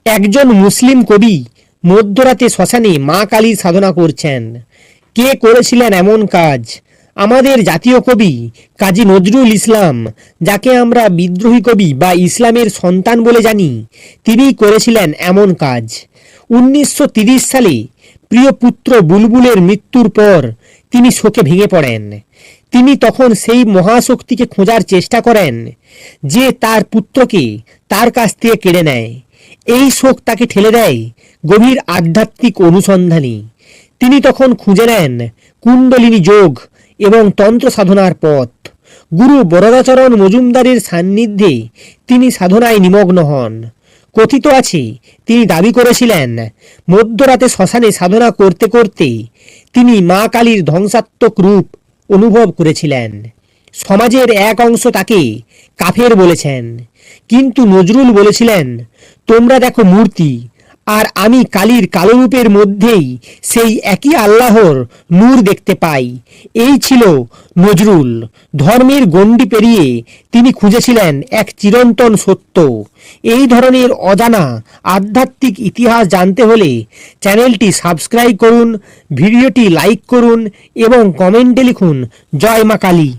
একজন মুসলিম কবি মধ্যরাতে শ্মশানে মা কালীর সাধনা করছেন। কে করেছিলেন এমন কাজ? আমাদের জাতীয় কবি কাজী নজরুল ইসলাম, যাকে আমরা বিদ্রোহী কবি বা ইসলামের সন্তান বলে জানি, তিনিই করেছিলেন এমন কাজ। 1930 সালে প্রিয় পুত্র বুলবুলের মৃত্যুর পর তিনি শোকে ভেঙে পড়েন। তিনি তখন সেই মহাশক্তিকে খোঁজার চেষ্টা করেন যে তার পুত্রকে তার কাছ থেকে কেড়ে নেয়। এই শোক তাকে ঠেলে দেয় গভীর আধ্যাত্মিক অনুসন্ধানে। তিনি তখন খুঁজে নেন কুণ্ডলিনী যোগ এবং তন্ত্র সাধনার পথ। গুরু বরদাচরণ মজুমদারের সান্নিধ্যে তিনি সাধনায় নিমগ্ন হন। কথিত আছে তিনি দাবি করেছিলেন মধ্যরাতে শ্মশানে সাধনা করতে করতে তিনি মা কালীর ধ্বংসাত্মক রূপ অনুভব করেছিলেন। সমাজের এক অংশ তাকে কাফের বলেছেন, কিন্তু নজরুল বলেছিলেন, তোমরা দেখো মূর্তি, আর আমি কালীর কালো রূপের মধ্যেই সেই একই আল্লাহর নূর দেখতে পাই। এই ছিল নজরুল। ধর্মের গণ্ডি পেরিয়ে তিনি খুঁজেছিলেন এক চিরন্তন সত্য। এই ধরনের অজানা আধ্যাত্মিক ইতিহাস জানতে হলে চ্যানেলটি সাবস্ক্রাইব করুন, ভিডিওটি লাইক করুন এবং কমেন্টে লিখুন জয় মা কালী।